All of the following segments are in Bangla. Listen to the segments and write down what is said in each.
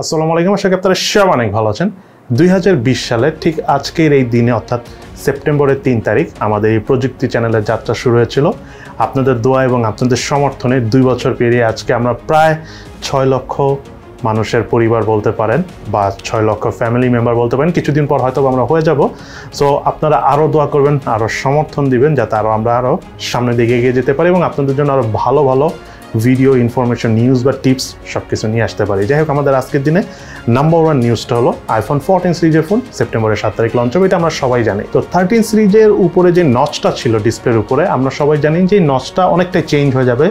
আসসালামু আলাইকুম, আশা করি আপনারা সব অনেক ভালো আছেন। 2020 সালে ঠিক আজকের এই দিনে অর্থাৎ সেপ্টেম্বরের 3 তারিখ আমাদের এই প্রযুক্তি চ্যানেলের যাত্রা শুরু হয়েছিল। আপনাদের দোয়া এবং আপনাদের সমর্থনে 2 বছর পেরিয়ে আজকে আমরা প্রায় 6 লক্ষ মানুষের পরিবার বলতে পারেন বা 6 লক্ষ ফ্যামিলি মেম্বার বলতে পারেন। কিছুদিন পর হয়তো আমরা হয়ে যাব। সো আপনারা আরও দোয়া করবেন, আরও সমর্থন দিবেন যাতে আমরা আরও সামনের দিকে এগিয়ে যেতে পারি এবং আপনাদের জন্য আরও ভালো ভালো ভিডিও, ইনফরমেশন, নিউজ বা টিপস সব কিছু নিয়ে আসতে পারি। যাই হোক, আমাদের আজকের দিনে নাম্বার 1 নিউজটা হলো আইফোন 14 সিরিজের ফোন সেপ্টেম্বরের 7 তারিখ লঞ্চ হবে। এটা আমরা সবাই জানি। তো 13 সিরিজের উপরে যে নচটা ছিল ডিসপ্লের উপরে, আমরা সবাই জানি যে এই নচটা অনেকটাই চেঞ্জ হয়ে যাবে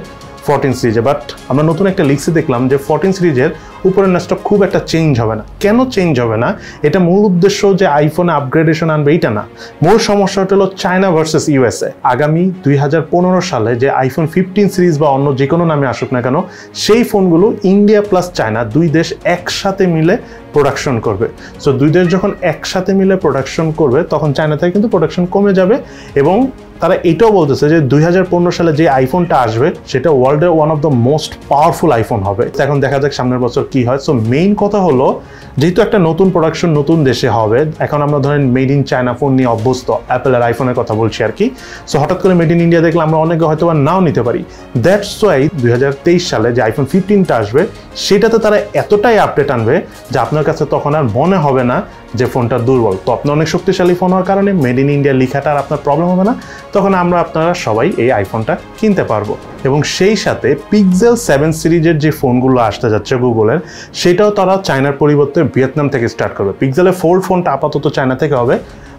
14 সিরিজে। বাট আমরা নতুন একটা লিক্সে দেখলাম যে 14 সিরিজের উপরের নচটা খুব একটা চেঞ্জ হবে না। কেন চেঞ্জ হবে না? এটা মূল উদ্দেশ্য যে আইফোনে আপগ্রেডেশন আনবে এইটা না। মূল সমস্যাটা হলো চায়না ভার্সেস ইউএসএ। আগামী 2015 সালে যে আইফোন 15 সিরিজ বা অন্য যে কোনো নামে আসুক না কেন, সেই ফোনগুলো ইন্ডিয়া প্লাস চায়না দুই দেশ একসাথে মিলে প্রোডাকশন করবে। সো দুই দেশ যখন একসাথে মিলে প্রোডাকশন করবে তখন চায়না থেকে কিন্তু প্রোডাকশন কমে যাবে এবং তারা এটাও বলতেছে যে 2015 সালে যে আইফোনটা আসবে সেটা ওয়ার্ল্ডের one of the most powerful iPhone হবে। এখন দেখা যাক সামনের বছর কি হয়। সো মেইন কথা হলো, যেহেতু একটা নতুন প্রোডাকশন নতুন দেশে হবে, এখন আমরা ধরেন মেড ইন চায়না ফোন নিয়ে অভ্যস্ত, অ্যাপেলের আইফোনের কথা বলছি আর কি। সো হঠাৎ করে মেড ইন ইন্ডিয়া দেখলে আমরা অনেকে হয়তো বা নাও নিতে পারি। দ্যাটস ওয়াই 2023 সালে যে আইফোন 15টা আসবে সেটাতে তারা এতটাই আপডেট আনবে যে আপনার কাছে তখন আর মনে হবে না যে ফোনটা দুর্বল। তো আপনার অনেক শক্তিশালী ফোন হওয়ার কারণে মেড ইন ইন্ডিয়া লেখাটা আর আপনার প্রবলেম হবে না। তখন আপনারা সবাই এই আইফোনটা কিনতে পারবো। এবং সেই সাথে পিক্সেল 7 সিরিজের যে ফোনগুলো আসতে যাচ্ছে গুগলের, সেটাও তারা চায়নার পরিবর্তে ভিয়েতনাম থেকে স্টার্ট করবে। পিক্সেলের 4 ফোনটা আপাতত চায়না থেকে হবে,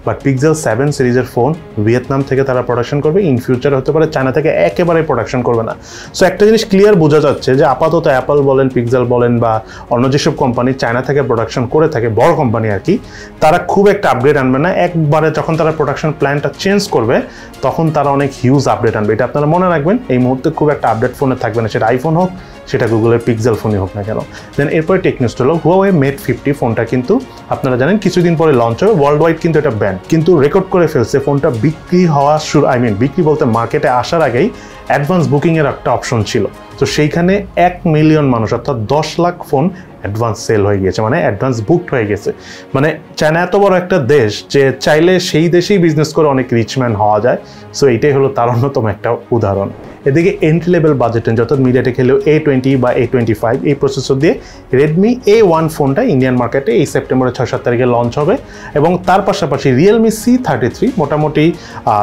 বাট পিক্সেল 7 সিরিজের ফোন ভিয়েতনাম থেকে তারা প্রোডাকশন করবে। ইন ফিউচার হতে পারে চায়না থেকে একেবারে প্রোডাকশন করবে না। সো একটা জিনিস ক্লিয়ার বোঝা যাচ্ছে যে আপাতত অ্যাপল বলেন, পিক্সেল বলেন বা অন্য যেসব কোম্পানি চায়না থেকে প্রোডাকশন করে থাকে, বড় কোম্পানি আর কি, তারা খুব একটা আপডেট আনবে না। একবারে যখন তারা প্রোডাকশন প্ল্যানটা চেঞ্জ করবে তখন তারা অনেক হিউজ আপডেট আনবে। এটা আপনারা মনে রাখবেন। এই মুহূর্তে খুব একটা আপডেট ফোনে থাকবে না, সেটা আইফোন হোক, সেটা গুগলের পিক্সেল ফোনই হোক না কেন। দেন এরপরে টেকনিউজ হলো Huawei Mate 50 ফোনটা কিন্তু আপনারা জানেন কিছুদিন পরে লঞ্চ হবে। ওয়ার্ল্ড ওয়াইড কিন্তু এটা ব্যান্ড, কিন্তু রেকর্ড করে ফেলছে। ফোনটা বিক্রি হওয়া শুরু, বিক্রি বলতে মার্কেটে আসার আগেই অ্যাডভান্স বুকিংয়ের একটা অপশন ছিল। তো সেইখানে 1 মিলিয়ন মানুষ অর্থাৎ 10 লাখ ফোন অ্যাডভান্স সেল হয়ে গিয়েছে, মানে অ্যাডভান্স বুকড হয়ে গেছে। মানে চায়না এত বড় একটা দেশ যে চাইলে সেই দেশেই বিজনেস করে অনেক রিচম্যান হওয়া যায়। সো এইটাই হলো তার অন্যতম একটা উদাহরণ। এদিকে এন্ট্রি লেভেল বাজেট রেঞ্জ অর্থাৎ মিডিয়াটেক হলেও A20 বা A25 এই প্রসেসর দিয়ে Redmi A1 ফোনটা ইন্ডিয়ান মার্কেটে এই সেপ্টেম্বরের 6-7 তারিখে লঞ্চ হবে। এবং তার পাশাপাশি Realme C33 মোটামুটি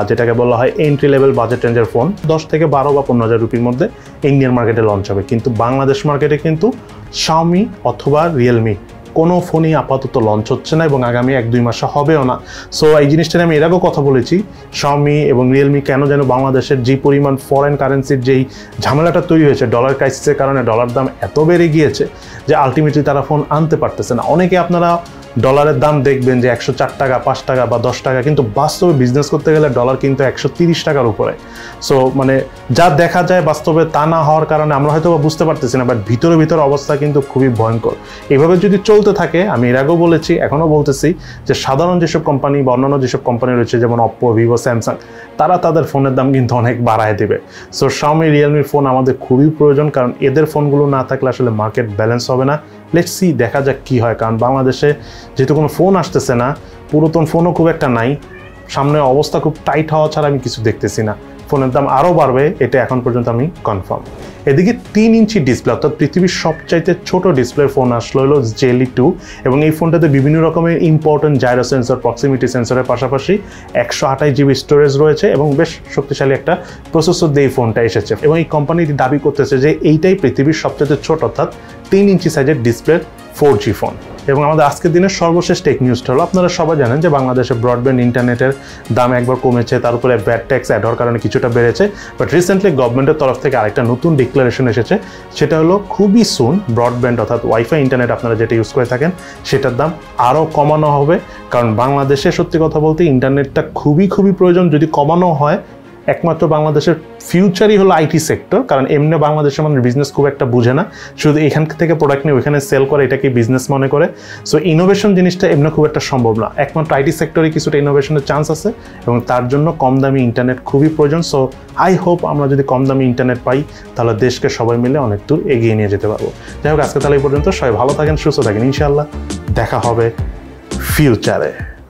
যেটাকে বলা হয় এন্ট্রি লেভেল বাজেট রেঞ্জের ফোন 10 থেকে 12 বা 15,000 রুপির মধ্যে ইন্ডিয়ান মার্কেটে লঞ্চ হবে। কিন্তু বাংলাদেশ মার্কেটে কিন্তু Xiaomi অথবা Realme কোনো ফোনই আপাতত লঞ্চ হচ্ছে না এবং আগামী 1-2 মাসে হবেও না। সো এই জিনিসটা নিয়ে আমি এর আগেও কথা বলেছি। Xiaomi এবং Realme কেন যেন বাংলাদেশের যে পরিমাণ ফরেন কারেন্সির যেই ঝামেলাটা তৈরি হয়েছে, ডলার ক্রাইসিসের কারণে ডলার দাম এত বেড়ে গিয়েছে যে আলটিমেটলি তারা ফোন আনতে পারতেছে না। অনেকে আপনারা ডলারের দাম দেখবেন যে 104 টাকা, 5 টাকা বা 10 টাকা, কিন্তু বাস্তবে বিজনেস করতে গেলে ডলার কিন্তু 130 টাকার উপরে। সো মানে যা দেখা যায় বাস্তবে তা না হওয়ার কারণে আমরা হয়তো বুঝতে পারতেছি না, বাট ভিতরে অবস্থা কিন্তু খুবই ভয়ঙ্কর। এইভাবে যদি চলতে থাকে, আমি এর আগেও বলেছি এখনও বলতেছি যে সাধারণ যেসব কোম্পানি বা অন্যান্য যেসব কোম্পানি রয়েছে যেমন Oppo, Vivo, Samsung, তারা তাদের ফোনের দাম কিন্তু অনেক বাড়ায় দেবে। সো Xiaomi, Realme ফোন আমাদের খুবই প্রয়োজন, কারণ এদের ফোনগুলো না থাকলে আসলে মার্কেট ব্যালেন্স হবে না। লেটস সি, দেখা যাক কি হয়। কারণ বাংলাদেশে যেহেতু কোনো ফোন আসতেছে না, পুরাতন ফোনও খুব একটা নাই, সামনে অবস্থা খুব টাইট হওয়া ছাড়া আমি কিছু দেখতেছি না। ফোনের দাম আরও বাড়বে, এটা এখন পর্যন্ত আমি কনফার্ম। এদিকে 3 ইঞ্চি ডিসপ্লে অর্থাৎ পৃথিবীর সবচাইতে ছোট ডিসপ্লের ফোন আসলো হলো Jelly 2 এবং এই ফোনটাতে বিভিন্ন রকমের ইম্পর্টেন্ট জাইরো সেন্সর, প্রক্সিমিটি সেন্সরের পাশাপাশি 128 জিবি স্টোরেজ রয়েছে এবং বেশ শক্তিশালী একটা প্রসেসর দিয়ে এই ফোনটা এসেছে। এবং এই কোম্পানিটি দাবি করতেছে যে এইটাই পৃথিবীর সবচাইতে ছোট অর্থাৎ 3 ইঞ্চি সাইজের ডিসপ্লের 4G ফোন। এবং আমাদের আজকের দিনের সর্বশেষ টেক নিউজটা হলো, আপনারা সবাই জানেন যে বাংলাদেশে ব্রডব্যান্ড ইন্টারনেটের দাম একবার কমেছে, তার উপরে ভ্যাট ট্যাক্স অ্যাড হওয়ার কারণে কিছুটা বেড়েছে। বাট রিসেন্টলি গভর্নমেন্টের তরফ থেকে আরেকটা নতুন ডিক্লারেশন এসেছে, সেটা হলো খুবই সুন ব্রডব্যান্ড অর্থাৎ ওয়াইফাই ইন্টারনেট আপনারা যেটা ইউজ করে থাকেন সেটার দাম আরও কমানো হবে। কারণ বাংলাদেশে সত্যি কথা বলতে ইন্টারনেটটা খুবই প্রয়োজন। যদি কমানো হয় একমাত্র বাংলাদেশের ফিউচারই হলো আইটি সেক্টর, কারণ এমনি বাংলাদেশের মানুষ বিজনেস খুব একটা বুঝে না, শুধু এখান থেকে প্রোডাক্ট নিয়ে ওইখানে সেল করে, এটাকে বিজনেস মনে করে। সো ইনোভেশন জিনিসটা এমনি খুব একটা সম্ভব না, একমাত্র আইটি সেক্টরে কিছুটা ইনোভেশনের চান্স আছে এবং তার জন্য কম দামি ইন্টারনেট খুবই প্রয়োজন। সো আই হোপ আমরা যদি কম দামি ইন্টারনেট পাই তাহলে দেশকে সবাই মিলে অনেক দূর এগিয়ে নিয়ে যেতে পারবো। যাই হোক, আজকে তাহলে এই পর্যন্ত, সবাই ভালো থাকেন, সুস্থ থাকেন, ইনশাআল্লাহ দেখা হবে ফিউচারে।